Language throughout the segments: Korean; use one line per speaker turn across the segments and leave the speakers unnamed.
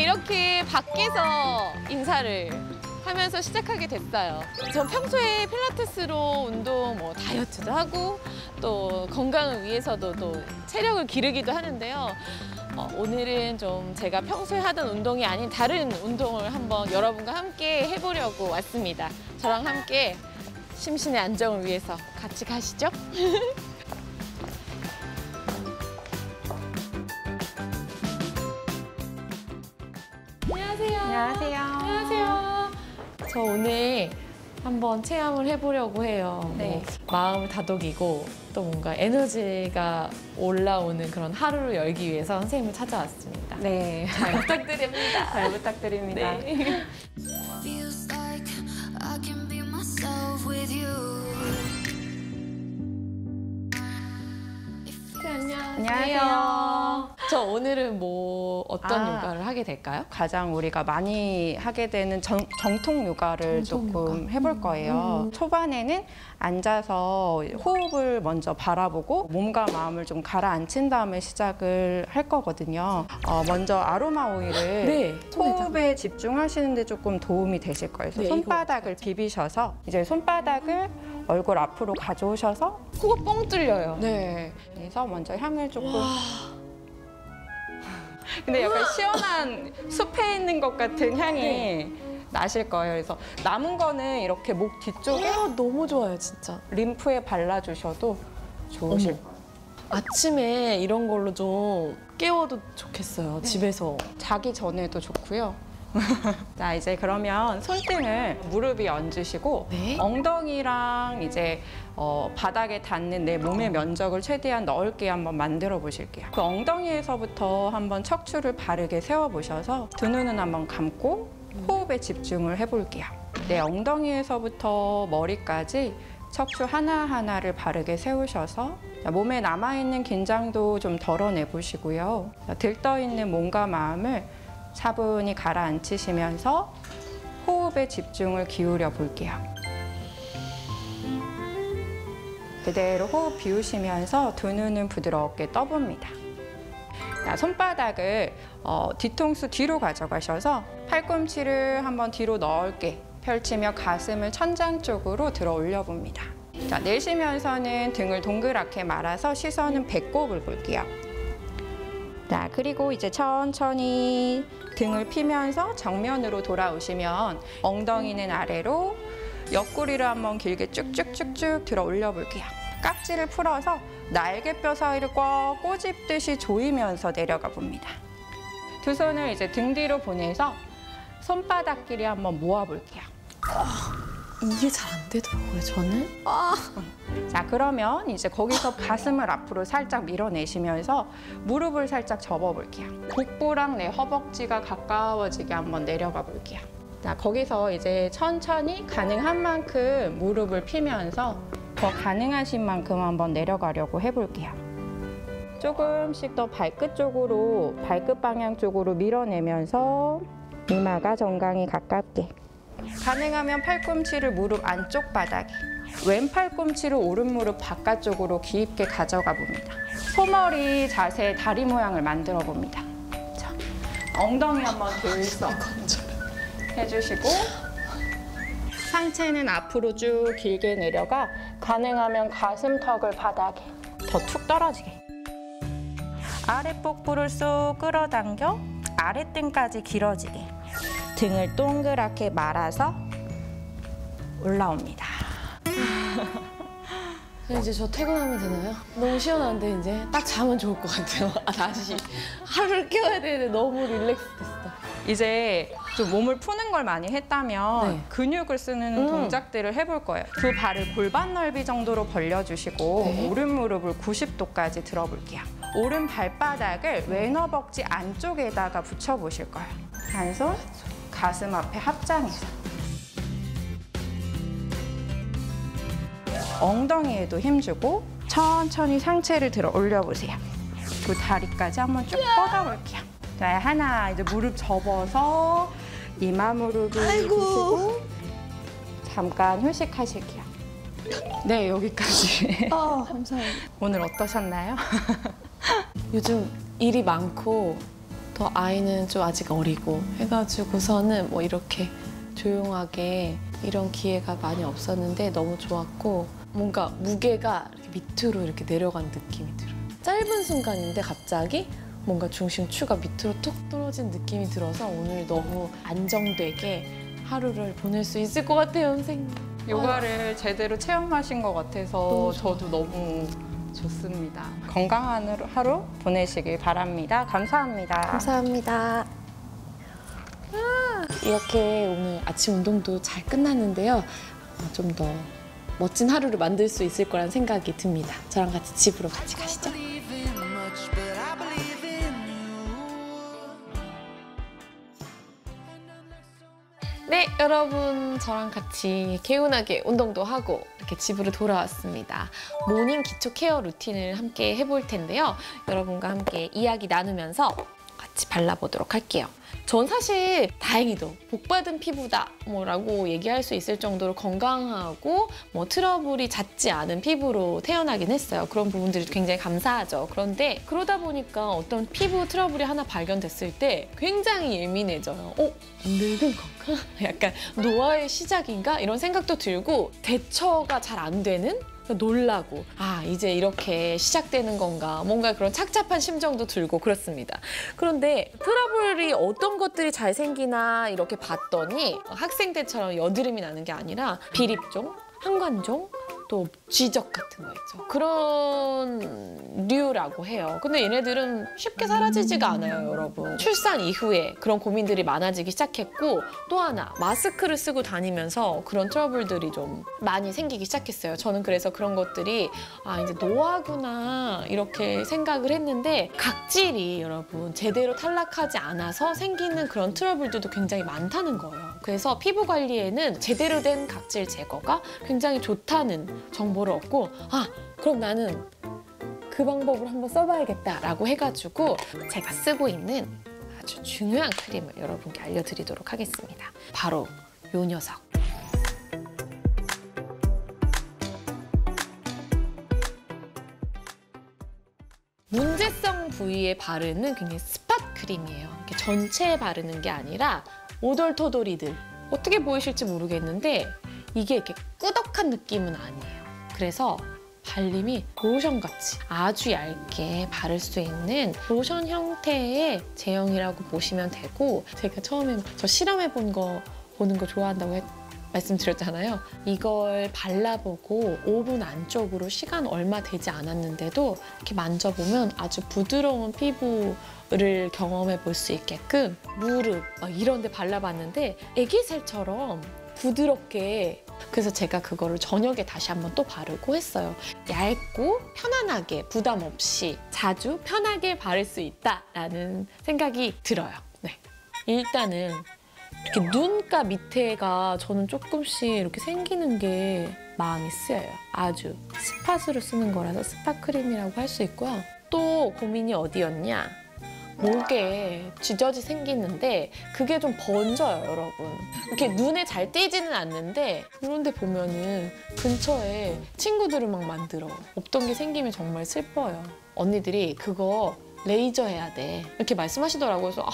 이렇게 밖에서 인사를 하면서 시작하게 됐어요. 전 평소에 필라테스로 운동, 다이어트도 하고 또 건강을 위해서도 또 체력을 기르기도 하는데요. 오늘은 좀 제가 평소에 하던 운동이 아닌 다른 운동을 한번 여러분과 함께 해보려고 왔습니다. 저랑 함께 심신의 안정을 위해서 같이 가시죠. 안녕하세요.
안녕하세요.
안녕하세요. 저 오늘 한번 체험을 해보려고 해요.
네.
마음을 다독이고 또 뭔가 에너지가 올라오는 그런 하루를 열기 위해서 선생님을 찾아왔습니다.
네.
잘 부탁드립니다.
잘 부탁드립니다.
네.
Feels like I can be myself with you.
안녕하세요.
저 오늘은 어떤
아.
요가를 하게 될까요?
가장 우리가 많이 하게 되는 정통 요가를
정통
조금
요가.
해볼 거예요. 초반에는 앉아서 호흡을 먼저 바라보고 몸과 마음을 좀 가라앉힌 다음에 시작을 할 거거든요. 먼저 아로마 오일을
네, 손에다가.
호흡에 집중하시는 데 조금 도움이 되실 거예요. 그래서
네,
손바닥을 비비셔서 이제 손바닥을 얼굴 앞으로 가져오셔서
코가 뻥 뚫려요.
네. 그래서 먼저 향을 조금. 근데 약간 시원한 숲에 있는 것 같은 향이 나실 거예요. 그래서 남은 거는 이렇게 목 뒤쪽에
너무 좋아요, 진짜.
림프에 발라주셔도 좋으실
어머.
거예요.
아침에 이런 걸로 좀 깨워도 좋겠어요, 집에서.
자기 전에도 좋고요. 자, 이제 그러면 손등을 무릎 위에 얹으시고
네.
엉덩이랑 이제 바닥에 닿는 내 몸의 면적을 최대한 넓게 한번 만들어 보실게요. 그 엉덩이에서부터 한번 척추를 바르게 세워 보셔서 두 눈은 한번 감고 호흡에 집중을 해볼게요. 내 엉덩이에서부터 머리까지 척추 하나하나를 바르게 세우셔서 몸에 남아있는 긴장도 좀 덜어내 보시고요. 들떠있는 몸과 마음을 차분히 가라앉히시면서 호흡에 집중을 기울여 볼게요. 그대로 호흡 비우시면서 두 눈은 부드럽게 떠봅니다. 자, 손바닥을 뒤통수 뒤로 가져가셔서 팔꿈치를 한번 뒤로 넓게 펼치며 가슴을 천장 쪽으로 들어 올려봅니다. 자, 내쉬면서는 등을 동그랗게 말아서 시선은 배꼽을 볼게요. 자, 그리고 이제 천천히 등을 피면서 정면으로 돌아오시면 엉덩이는 아래로 옆구리를 한번 길게 쭉쭉쭉쭉 들어 올려 볼게요. 깍지를 풀어서 날개뼈 사이를 꽉 꼬집듯이 조이면서 내려가 봅니다. 두 손을 이제 등 뒤로 보내서 손바닥끼리 한번 모아 볼게요.
이게 잘 안 되더라고요, 저는.
자, 그러면 이제 거기서 가슴을 앞으로 살짝 밀어내시면서 무릎을 살짝 접어볼게요. 복부랑 내 허벅지가 가까워지게 한번 내려가 볼게요. 자, 거기서 이제 천천히 가능한 만큼 무릎을 피면서 더 가능하신 만큼 한번 내려가려고 해볼게요. 조금씩 더 발끝 쪽으로, 발끝 방향 쪽으로 밀어내면서 이마가 정강이 가깝게. 가능하면 팔꿈치를 무릎 안쪽 바닥에, 왼 팔꿈치로 오른 무릎 바깥쪽으로 깊게 가져가 봅니다. 소머리 자세 다리 모양을 만들어 봅니다. 자, 엉덩이 한번 들썩 해주시고 상체는 앞으로 쭉 길게 내려가 가능하면 가슴턱을 바닥에 더 툭 떨어지게. 아랫복부를 쏙 끌어당겨 아랫등까지 길어지게. 등을 동그랗게 말아서 올라옵니다.
이제 저 퇴근하면 되나요? 너무 시원한데 이제 딱 자면 좋을 것 같아요. 다시 하루를 깨워야 되는데 너무 릴렉스 됐어.
이제 좀 몸을 푸는 걸 많이 했다면
네.
근육을 쓰는 동작들을 해볼 거예요. 두 발을 골반 넓이 정도로 벌려주시고
네.
오른 무릎을 90도까지 들어볼게요. 오른 발바닥을 왼 허벅지 안쪽에다가 붙여보실 거예요. 한 손 가슴 앞에 합장해서. 엉덩이에도 힘주고 천천히 상체를 들어 올려보세요. 그 다리까지 한번 쭉 뻗어볼게요. 자, 하나, 이제 무릎 접어서 이마 무릎을 드시고 잠깐 휴식하실게요. 네, 여기까지.
감사합니다.
오늘 어떠셨나요?
요즘 일이 많고 또 아이는 좀 아직 어리고 해가지고서는 뭐 이렇게 조용하게 이런 기회가 많이 없었는데 너무 좋았고 뭔가 무게가 이렇게 밑으로 이렇게 내려간 느낌이 들어요. 짧은 순간인데 갑자기 뭔가 중심추가 밑으로 툭 떨어진 느낌이 들어서 오늘 너무 안정되게 하루를 보낼 수 있을 것 같아요, 선생님.
요가를 제대로 체험하신 것 같아서
너무
저도 너무 좋습니다. 건강한 하루 보내시길 바랍니다. 감사합니다.
감사합니다. 이렇게 오늘 아침 운동도 잘 끝났는데요. 좀 더 멋진 하루를 만들 수 있을 거란 생각이 듭니다. 저랑 같이 집으로 같이 가시죠. 네, 여러분 저랑 같이 개운하게 운동도 하고 이렇게 집으로 돌아왔습니다. 모닝 기초 케어 루틴을 함께 해볼 텐데요. 여러분과 함께 이야기 나누면서 같이 발라보도록 할게요. 전 사실 다행히도 복받은 피부다 뭐라고 얘기할 수 있을 정도로 건강하고 뭐 트러블이 잦지 않은 피부로 태어나긴 했어요. 그런 부분들이 굉장히 감사하죠. 그런데 그러다 보니까 어떤 피부 트러블이 하나 발견됐을 때 굉장히 예민해져요. 늙은 건가? 약간 노화의 시작인가? 이런 생각도 들고 대처가 잘 안 되는? 놀라고 이제 이렇게 시작되는 건가 뭔가 그런 착잡한 심정도 들고 그렇습니다. 그런데 트러블이 어떤 것들이 잘 생기나 이렇게 봤더니 학생 때처럼 여드름이 나는 게 아니라 비립종, 한관종, 또 쥐적 같은 거 있죠. 그런 류라고 해요. 근데 얘네들은 쉽게 사라지지가 않아요, 여러분. 출산 이후에 그런 고민들이 많아지기 시작했고 또 하나 마스크를 쓰고 다니면서 그런 트러블들이 좀 많이 생기기 시작했어요. 저는 그래서 그런 것들이 이제 노화구나 이렇게 생각을 했는데 각질이 여러분 제대로 탈락하지 않아서 생기는 그런 트러블들도 굉장히 많다는 거예요. 그래서 피부 관리에는 제대로 된 각질 제거가 굉장히 좋다는 정보를 얻고 그럼 나는 그 방법을 한번 써봐야겠다라고 해가지고 제가 쓰고 있는 아주 중요한 크림을 여러분께 알려드리도록 하겠습니다. 바로 요 녀석. 문제성 부위에 바르는 굉장히 스팟 크림이에요. 이렇게 전체에 바르는 게 아니라 오돌토돌이들. 어떻게 보이실지 모르겠는데 이게 이렇게 꾸덕한 느낌은 아니에요. 그래서 발림이 로션같이 아주 얇게 바를 수 있는 로션 형태의 제형이라고 보시면 되고 제가 처음에 저 실험해본 거 보는 거 좋아한다고 말씀드렸잖아요. 이걸 발라보고 5분 안쪽으로 시간 얼마 되지 않았는데도 이렇게 만져보면 아주 부드러운 피부를 경험해 볼 수 있게끔 무릎 이런 데 발라봤는데 애기살처럼 부드럽게 그래서 제가 그거를 저녁에 다시 한번 또 바르고 했어요. 얇고 편안하게 부담 없이 자주 편하게 바를 수 있다라는 생각이 들어요. 네. 일단은 이렇게 눈가 밑에가 저는 조금씩 이렇게 생기는 게 마음이 쓰여요. 아주 스팟으로 쓰는 거라서 스팟 크림이라고 할 수 있고요. 또 고민이 어디였냐? 목에 쥐젖이 생기는데 그게 좀 번져요, 여러분. 이렇게 눈에 잘 띄지는 않는데 그런데 보면은 근처에 친구들을 막 만들어. 없던 게 생기면 정말 슬퍼요. 언니들이 그거 레이저 해야 돼. 이렇게 말씀하시더라고요. 그래서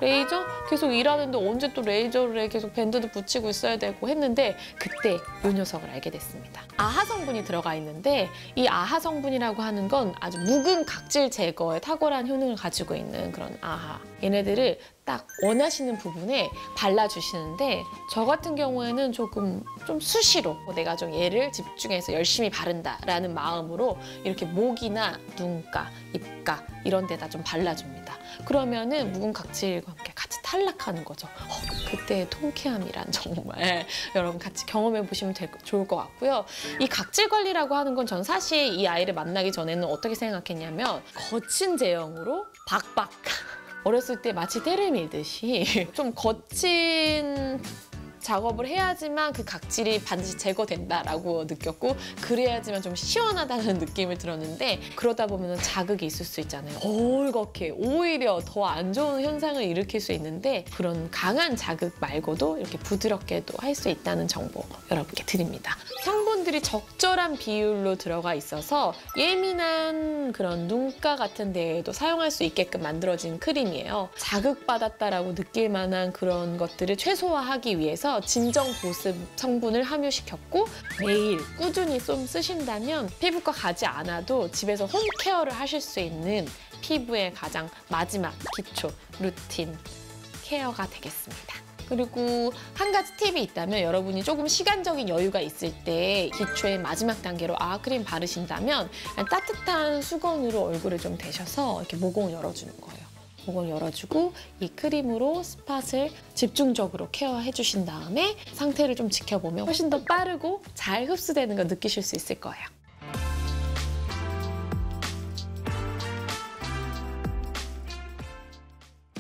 레이저? 계속 일하는데 언제 또 레이저를 해? 계속 밴드도 붙이고 있어야 되고 했는데 그때 이 녀석을 알게 됐습니다. 아하 성분이 들어가 있는데 이 아하 성분이라고 하는 건 아주 묵은 각질 제거에 탁월한 효능을 가지고 있는 그런 아하. 얘네들을 딱 원하시는 부분에 발라주시는데 저 같은 경우에는 좀 수시로 내가 좀 얘를 집중해서 열심히 바른다라는 마음으로 이렇게 목이나 눈가, 입가 이런 데다 좀 발라줍니다. 그러면은 묵은 각질과 함께 같이 탈락하는 거죠. 그때의 통쾌함이란 정말 여러분 같이 경험해 보시면 좋을 것 같고요. 이 각질 관리라고 하는 건 전 사실 이 아이를 만나기 전에는 어떻게 생각했냐면 거친 제형으로 박박 어렸을 때 마치 때를 밀듯이 좀 거친 작업을 해야지만 그 각질이 반드시 제거된다라고 느꼈고 그래야지만 좀 시원하다는 느낌을 들었는데 그러다 보면 자극이 있을 수 있잖아요. 헐겁게 오히려 더 안 좋은 현상을 일으킬 수 있는데 그런 강한 자극 말고도 이렇게 부드럽게도 할 수 있다는 정보 여러분께 드립니다. 성분들이 적절한 비율로 들어가 있어서 예민한 그런 눈가 같은 데에도 사용할 수 있게끔 만들어진 크림이에요. 자극받았다라고 느낄 만한 그런 것들을 최소화하기 위해서 진정 보습 성분을 함유시켰고 매일 꾸준히 좀 쓰신다면 피부과 가지 않아도 집에서 홈케어를 하실 수 있는 피부의 가장 마지막 기초 루틴 케어가 되겠습니다. 그리고 한 가지 팁이 있다면 여러분이 조금 시간적인 여유가 있을 때 기초의 마지막 단계로 아크림 바르신다면 따뜻한 수건으로 얼굴을 좀 대셔서 이렇게 모공을 열어주는 거예요. 모공을 열어주고 이 크림으로 스팟을 집중적으로 케어해 주신 다음에 상태를 좀 지켜보면 훨씬 더 빠르고 잘 흡수되는 걸 느끼실 수 있을 거예요.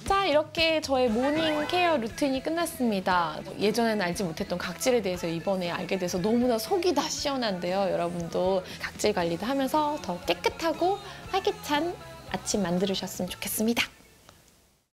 자, 이렇게 저의 모닝 케어 루틴이 끝났습니다. 예전에는 알지 못했던 각질에 대해서 이번에 알게 돼서 너무나 속이 다 시원한데요. 여러분도 각질 관리도 하면서 더 깨끗하고 활기찬 아침 만들으셨으면 좋겠습니다.